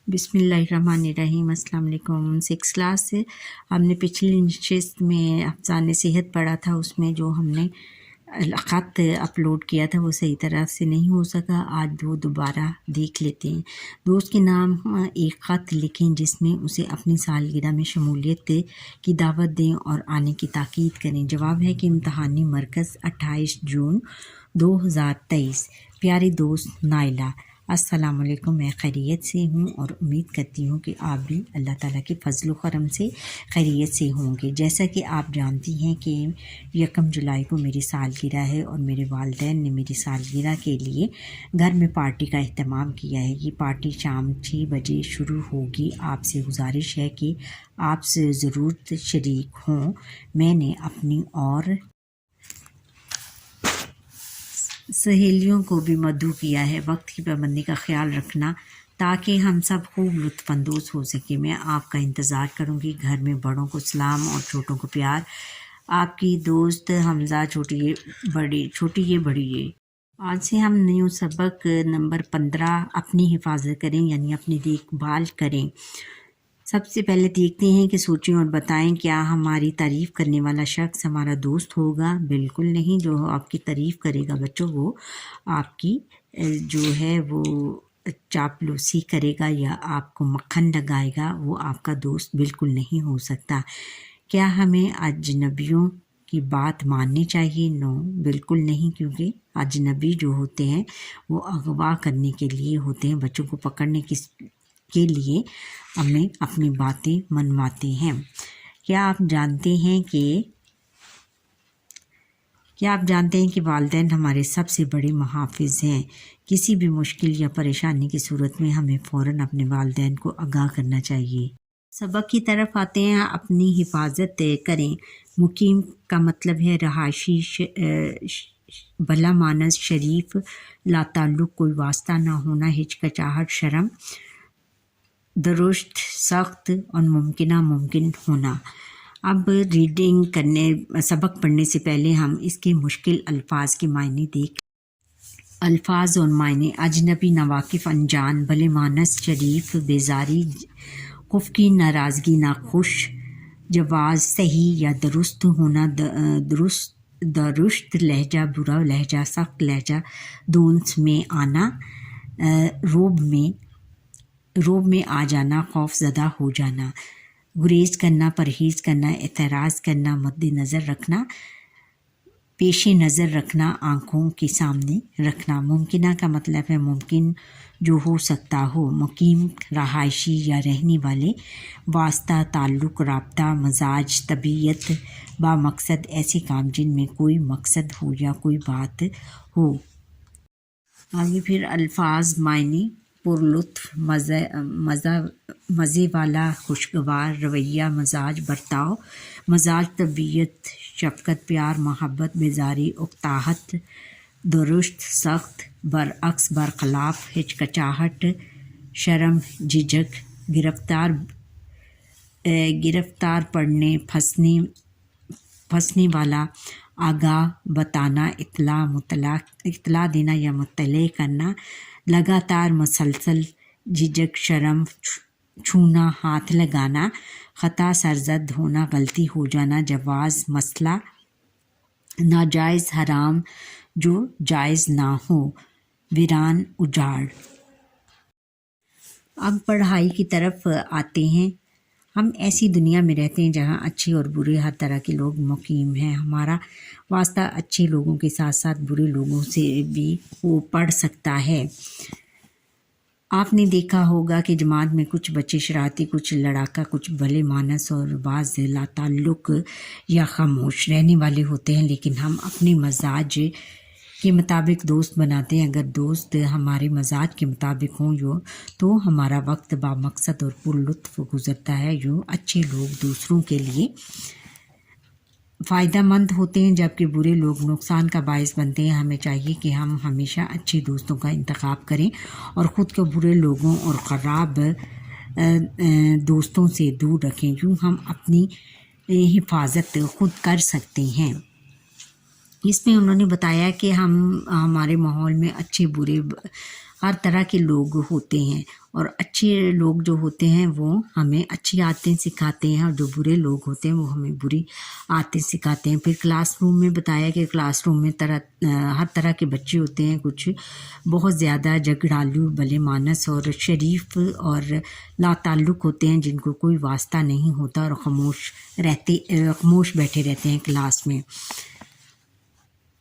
بسم اللہ الرحمن الرحیم۔ السلام علیکم۔ 6 کلاس سے ہم نے پچھلی نشست میں افسانہ صحت پڑھا تھا، اس میں جو ہم نے خط اپلوڈ کیا تھا وہ صحیح طرح سے نہیں ہو سکا۔ آج وہ دوبارہ دیکھ لیتے ہیں۔ دوست کے نام ایک خط لکھیں جس میں اسے اپنی سالگرہ میں شمولیت کی دعوت دیں اور آنے کی تاکید کریں۔ جواب ہے کہ امتحانی مرکز 28 جون 2023۔ پیاری دوست نائلہ، السلام علیکم۔ میں خیریت سے ہوں اور امید کرتی ہوں کہ آپ بھی اللہ تعالیٰ کے فضل و کرم سے خیریت سے ہوں گے۔ جیسا کہ آپ جانتی ہیں کہ 1 جولائی کو میری سالگرہ ہے اور میرے والدین نے میری سالگرہ کے لیے گھر میں پارٹی کا اہتمام کیا ہے۔ یہ پارٹی شام 6 بجے شروع ہوگی۔ آپ سے گزارش ہے کہ آپ سے ضرور شریک ہوں۔ میں نے اپنی اور سہیلیوں کو بھی مدعو کیا ہے۔ وقت کی پابندی کا خیال رکھنا تاکہ ہم سب خوب لطف اندوز ہو سکیں۔ میں آپ کا انتظار کروں گی۔ گھر میں بڑوں کو سلام اور چھوٹوں کو پیار۔ آپ کی دوست حمزہ۔ چھوٹی یہ بڑی یہ۔ آج سے ہم نیو سبق نمبر 15 اپنی حفاظت کریں یعنی اپنی دیکھ بھال کریں۔ سب سے پہلے دیکھتے ہیں کہ سوچیں اور بتائیں، کیا ہماری تعریف کرنے والا شخص ہمارا دوست ہوگا؟ بالکل نہیں۔ جو آپ کی تعریف کرے گا بچوں، وہ آپ کی جو ہے وہ چاپلوسی کرے گا یا آپ کو مکھن لگائے گا، وہ آپ کا دوست بالکل نہیں ہو سکتا۔ کیا ہمیں اجنبیوں کی بات ماننی چاہیے؟ نو، بالکل نہیں، کیونکہ اجنبی جو ہوتے ہیں وہ اغوا کرنے کے لیے ہوتے ہیں، بچوں کو پکڑنے کے لیے ہمیں اپنی باتیں منواتے ہیں۔ کیا آپ جانتے ہیں کہ والدین ہمارے سب سے بڑے محافظ ہیں؟ کسی بھی مشکل یا پریشانی کی صورت میں ہمیں فوراً اپنے والدین کو آگاہ کرنا چاہیے۔ سبق کی طرف آتے ہیں۔ اپنی حفاظت کریں۔ مقیم کا مطلب ہے رہائشی، بھلا مانس، شریف، لا تعلق، کوئی واسطہ نہ ہونا، ہچکچاہٹ، شرم، درست، سخت اور ممکنہ ممکن ہونا۔ اب سبق پڑھنے سے پہلے ہم اس کے مشکل الفاظ کے معنی دیکھ۔ الفاظ اور معنی: اجنبی، ناواقف، انجان، بھلے مانس، شریف، بیزاری، خفقی، ناراضگی، ناخوش، جواز، صحیح یا درست ہونا، درست لہجہ، برا لہجہ، سخت لہجہ، دونس میں آنا، روب میں آ جانا، خوف زدہ ہو جانا، گریز کرنا، پرہیز کرنا، اعتراض کرنا، مد نظر رکھنا، پیش نظر رکھنا، آنکھوں کے سامنے رکھنا۔ ممکنہ کا مطلب ہے ممکن، جو ہو سکتا ہو۔ مقیم، رہائشی یا رہنے والے۔ واسطہ، تعلق، رابطہ، مزاج، طبیعت، با مقصد، ایسے کام جن میں کوئی مقصد ہو یا کوئی بات ہو۔ آگے پھر الفاظ، معنی: پرلطف، مزے والا، خوشگوار، رویہ، مزاج، برتاؤ، مزاج، طبیعت، شفقت، پیار، محبت، بیزاری، اکتاہٹ، درست، سخت، برعکس، برخلاف، ہچکچاہٹ، شرم، جھجک، گرفتار، پڑنے، پھنسنے والا، آگاہ، بتانا، اطلاع دینا یا مطلع کرنا، لگاتار، مسلسل، جھجک، شرم، چھونا، ہاتھ لگانا، خطا، سرزد ہونا، غلطی ہو جانا، جواز، مسئلہ، ناجائز، حرام، جو جائز نہ ہو، ویران، اجاڑ۔ اب پڑھائی کی طرف آتے ہیں۔ ہم ایسی دنیا میں رہتے ہیں جہاں اچھے اور برے ہر طرح کے لوگ مقیم ہیں۔ ہمارا واسطہ اچھے لوگوں کے ساتھ ساتھ برے لوگوں سے بھی وہ پڑ سکتا ہے۔ آپ نے دیکھا ہوگا کہ جماعت میں کچھ بچے شرارتی، کچھ لڑاکا، کچھ بھلے مانس اور بعض لا تعلق یا خاموش رہنے والے ہوتے ہیں، لیکن ہم اپنے مزاج کے مطابق دوست بناتے ہیں۔ اگر دوست ہمارے مزاج کے مطابق ہوں تو ہمارا وقت با مقصد اور پر لطف گزرتا ہے۔ یوں اچھے لوگ دوسروں کے لیے فائدہ مند ہوتے ہیں جبکہ برے لوگ نقصان کا باعث بنتے ہیں۔ ہمیں چاہیے کہ ہم ہمیشہ اچھے دوستوں کا انتخاب کریں اور خود کو برے لوگوں اور خراب دوستوں سے دور رکھیں۔ یوں ہم اپنی حفاظت خود کر سکتے ہیں۔ اس میں انہوں نے بتایا کہ ہمارے ماحول میں اچھے برے ہر طرح کے لوگ ہوتے ہیں، اور اچھے لوگ جو ہوتے ہیں وہ ہمیں اچھی عادتیں سکھاتے ہیں، اور جو برے لوگ ہوتے ہیں وہ ہمیں بری عادتیں سکھاتے ہیں۔ پھر کلاس روم میں بتایا کہ کلاس روم میں ہر طرح کے بچے ہوتے ہیں، کچھ بہت زیادہ جھگڑالو، بھلے مانس اور شریف اور لا تعلق ہوتے ہیں، جن کو کوئی واسطہ نہیں ہوتا اور خاموش بیٹھے رہتے ہیں کلاس میں۔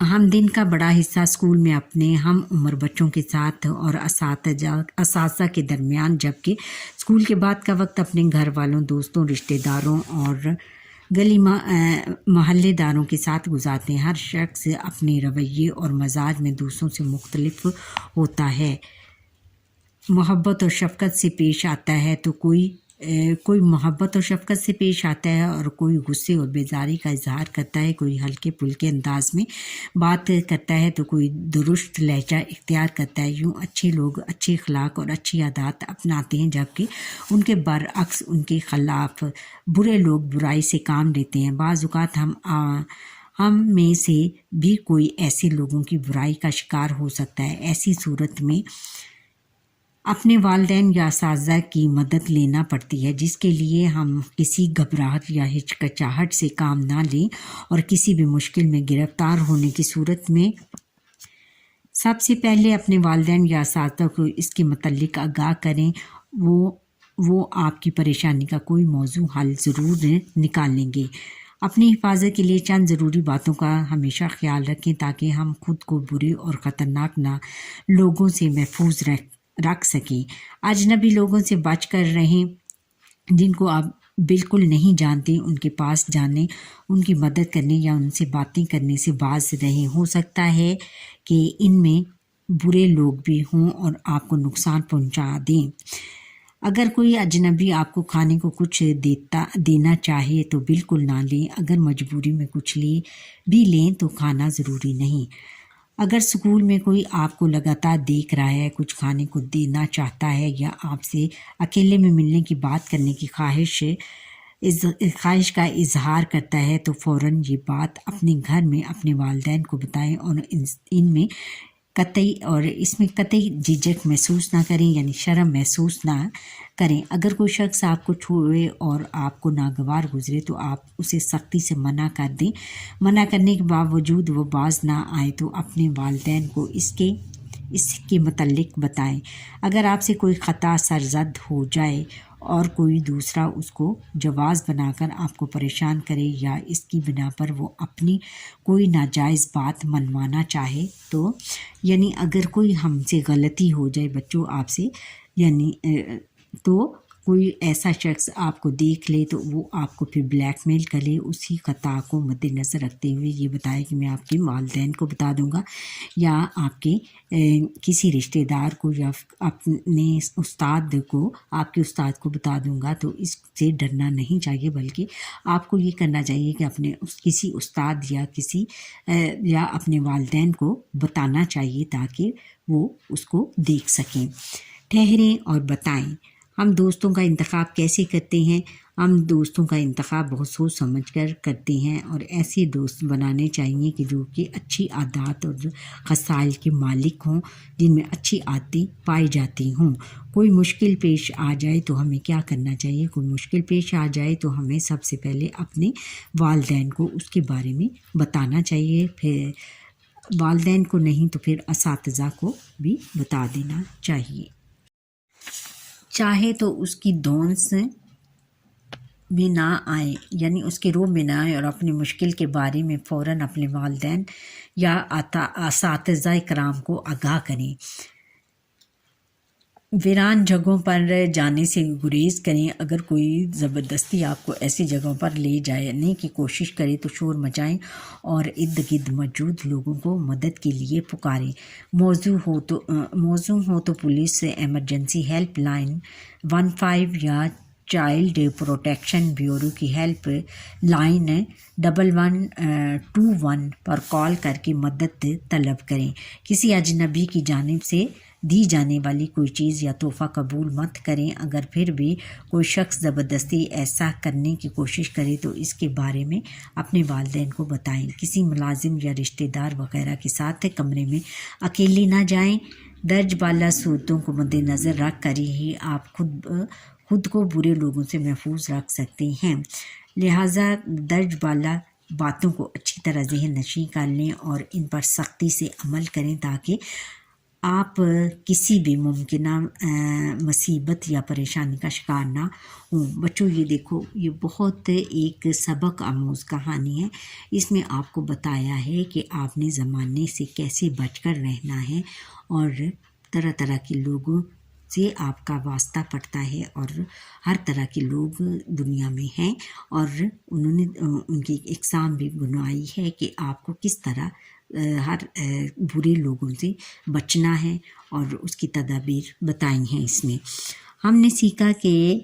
ہم دن کا بڑا حصہ اسکول میں اپنے ہم عمر بچوں کے ساتھ اور اساتذہ کے درمیان، جبکہ اسکول کے بعد کا وقت اپنے گھر والوں، دوستوں، رشتہ داروں اور گلی محلے داروں کے ساتھ گزارتے ہیں۔ ہر شخص اپنے رویے اور مزاج میں دوسروں سے مختلف ہوتا ہے۔ محبت اور شفقت سے پیش آتا ہے تو کوئی محبت اور شفقت سے پیش آتا ہے، اور کوئی غصے اور بیزاری کا اظہار کرتا ہے، کوئی ہلکے پھلکے انداز میں بات کرتا ہے تو کوئی درست لہجہ اختیار کرتا ہے۔ یوں اچھے لوگ اچھے اخلاق اور اچھی عادات اپناتے ہیں، جبکہ ان کے برعکس ان کے خلاف برے لوگ برائی سے کام لیتے ہیں۔ بعض اوقات ہم میں سے بھی کوئی ایسے لوگوں کی برائی کا شکار ہو سکتا ہے۔ ایسی صورت میں اپنے والدین یا اساتذہ کی مدد لینا پڑتی ہے، جس کے لیے ہم کسی گھبراہٹ یا ہچکچاہٹ سے کام نہ لیں، اور کسی بھی مشکل میں گرفتار ہونے کی صورت میں سب سے پہلے اپنے والدین یا اساتذہ کو اس کے متعلق آگاہ کریں۔ وہ آپ کی پریشانی کا کوئی موضوع حل ضرور نکالیں گے۔ اپنی حفاظت کے لیے چند ضروری باتوں کا ہمیشہ خیال رکھیں تاکہ ہم خود کو برے اور خطرناک لوگوں سے محفوظ رکھ سکیں۔ اجنبی لوگوں سے بچ کر رہیں، جن کو آپ بالکل نہیں جانتے ان کے پاس جانے، ان کی مدد کرنے یا ان سے باتیں کرنے سے باز رہیں۔ ہو سکتا ہے کہ ان میں برے لوگ بھی ہوں اور آپ کو نقصان پہنچا دیں۔ اگر کوئی اجنبی آپ کو کھانے کو کچھ دینا چاہے تو بالکل نہ لیں۔ اگر مجبوری میں کچھ بھی لیں تو کھانا ضروری نہیں۔ اگر اسکول میں کوئی آپ کو لگاتار دیکھ رہا ہے، کچھ کھانے کو دینا چاہتا ہے یا آپ سے اکیلے میں ملنے کی بات کرنے کی خواہش کا اظہار کرتا ہے تو فوراً یہ بات اپنے گھر میں اپنے والدین کو بتائیں، اور اس میں قطعی جھجک محسوس نہ کریں، یعنی شرم محسوس نہ کریں۔ اگر کوئی شخص آپ کو چھوئے اور آپ کو ناگوار گزرے تو آپ اسے سختی سے منع کر دیں۔ منع کرنے کے باوجود وہ باز نہ آئے تو اپنے والدین کو اس کے متعلق بتائیں۔ اگر آپ سے کوئی خطا سرزد ہو جائے اور کوئی دوسرا اس کو جواز بنا کر آپ کو پریشان کرے یا اس کی بنا پر وہ اپنی کوئی ناجائز بات منوانا چاہے تو، یعنی اگر کوئی ہم سے غلطی ہو جائے بچوں آپ سے، تو کوئی ایسا شخص آپ کو دیکھ لے تو وہ آپ کو پھر بلیک میل کر لے، اسی خطا کو مد نظر رکھتے ہوئے یہ بتائے کہ میں آپ کے والدین کو بتا دوں گا یا آپ کے کسی رشتہ دار کو یا اپنے آپ کے استاد کو بتا دوں گا۔ تو اس سے ڈرنا نہیں چاہیے، بلکہ آپ کو یہ کرنا چاہیے کہ اپنے کسی استاد یا اپنے والدین کو بتانا چاہیے تاکہ وہ اس کو دیکھ سکیں۔ ٹھہریں اور بتائیں۔ ہم دوستوں کا انتخاب کیسے کرتے ہیں؟ ہم دوستوں کا انتخاب بہت سوچ سمجھ کر کرتے ہیں، اور ایسے دوست بنانے چاہیے کہ جو کہ اچھی عادات اور خصائل کے مالک ہوں، جن میں اچھی عادتیں پائی جاتی ہوں۔ کوئی مشکل پیش آ جائے تو ہمیں کیا کرنا چاہیے؟ کوئی مشکل پیش آ جائے تو ہمیں سب سے پہلے اپنے والدین کو اس کے بارے میں بتانا چاہیے، پھر والدین کو نہیں تو پھر اساتذہ کو بھی بتا دینا چاہیے۔ چاہے تو اس کی دونس میں نہ آئے، یعنی اس کے روب میں نہ آئے، اور اپنی مشکل کے بارے میں فوراً اپنے والدین یا اساتذہ کرام کو آگاہ کریں۔ ویران جگہوں پر جانے سے گریز کریں۔ اگر کوئی زبردستی آپ کو ایسی جگہوں پر لے جانے کی کوشش کرے تو شور مچائیں اور ارد گرد موجود لوگوں کو مدد کے لیے پکاریں۔ موضوع ہو تو پولیس ایمرجنسی ہیلپ لائن 15 یا چائلڈ پروٹیکشن بیورو کی ہیلپ لائن 1121 پر کال کر کے مدد طلب کریں۔ کسی اجنبی کی جانب سے دی جانے والی کوئی چیز یا تحفہ قبول مت کریں۔ اگر پھر بھی کوئی شخص زبردستی ایسا کرنے کی کوشش کرے تو اس کے بارے میں اپنے والدین کو بتائیں۔ کسی ملازم یا رشتہ دار وغیرہ کے ساتھ کمرے میں اکیلے نہ جائیں۔ درج بالا صورتوں کو مد نظر رکھ کر ہی آپ خود کو برے لوگوں سے محفوظ رکھ سکتے ہیں، لہٰذا درج بالا باتوں کو اچھی طرح ذہن نشین کر لیں اور ان پر سختی سے عمل کریں تاکہ آپ کسی بھی ممکنہ مصیبت یا پریشانی کا شکار نہ ہوں۔ بچوں یہ دیکھو، یہ بہت ایک سبق آموز کہانی ہے۔ اس میں آپ کو بتایا ہے کہ آپ نے زمانے سے کیسے بچ کر رہنا ہے، اور طرح طرح کے لوگوں سے آپ کا واسطہ پڑتا ہے، اور ہر طرح کے لوگ دنیا میں ہیں، اور انہوں نے ان کی اقسام بھی بنوائی ہے کہ آپ کو کس طرح ہر برے لوگوں سے بچنا ہے، اور اس کی تدابیر بتائی ہیں۔ اس میں ہم نے سیکھا کہ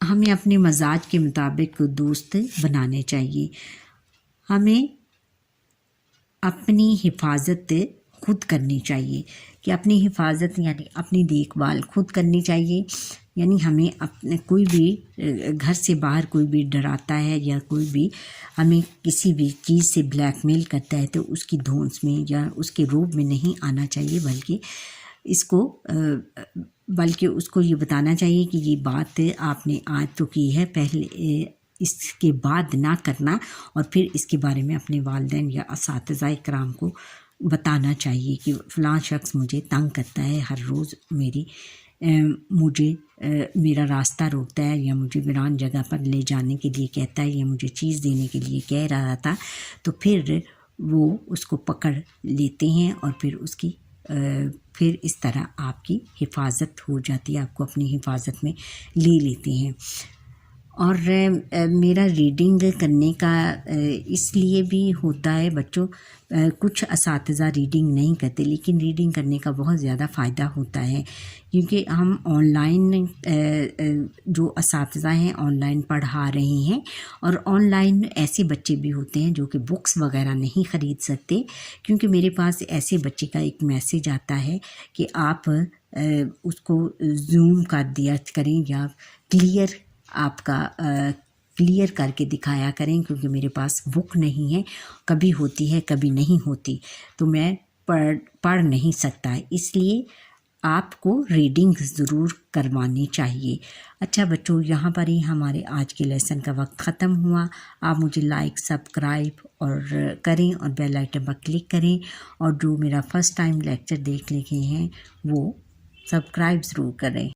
ہمیں اپنے مزاج کے مطابق دوست بنانے چاہیے، ہمیں اپنی حفاظت خود کرنی چاہیے، کہ اپنی حفاظت یعنی اپنی دیکھ بھال خود کرنی چاہیے، یعنی ہمیں اپنے کوئی بھی گھر سے باہر کوئی بھی ڈراتا ہے یا کوئی بھی ہمیں کسی بھی چیز سے بلیک میل کرتا ہے تو اس کی دھونس میں یا اس کے روب میں نہیں آنا چاہیے، بلکہ اس کو یہ بتانا چاہیے کہ یہ بات آپ نے آج تو کی ہے، پہلے اس کے بعد نہ کرنا، اور پھر اس کے بارے میں اپنے والدین یا اساتذہ کرام کو بتانا چاہیے کہ فلاں شخص مجھے تنگ کرتا ہے، ہر روز میرا راستہ روکتا ہے، یا مجھے ویران جگہ پر لے جانے کے لیے کہتا ہے، یا مجھے چیز دینے کے لیے کہہ رہا تھا، تو پھر وہ اس کو پکڑ لیتے ہیں، اور پھر اس طرح آپ کی حفاظت ہو جاتی ہے، آپ کو اپنی حفاظت میں لے لیتے ہیں۔ اور میرا ریڈنگ کرنے کا اس لیے بھی ہوتا ہے بچوں، کچھ اساتذہ ریڈنگ نہیں کرتے، لیکن ریڈنگ کرنے کا بہت زیادہ فائدہ ہوتا ہے، کیونکہ ہم آن لائن جو اساتذہ ہیں آن لائن پڑھا رہے ہیں، اور آن لائن ایسے بچے بھی ہوتے ہیں جو کہ بکس وغیرہ نہیں خرید سکتے، کیونکہ میرے پاس ایسے بچے کا ایک میسیج آتا ہے کہ آپ اس کو زوم کر دیا کریں، یا کلیئر کر کے دکھایا کریں، کیونکہ میرے پاس بک نہیں ہے، کبھی ہوتی ہے کبھی نہیں ہوتی، تو میں پڑھ نہیں سکتا، اس لیے آپ کو ریڈنگ ضرور کروانی چاہیے۔ اچھا بچوں، یہاں پر ہی ہمارے آج کے لیسن کا وقت ختم ہوا۔ آپ مجھے لائک، سبسکرائب اور کریں، اور بیل آئٹن پر کلک کریں، اور جو میرا فرسٹ ٹائم لیکچر دیکھ لے ہیں وہ سبسکرائب ضرور کریں۔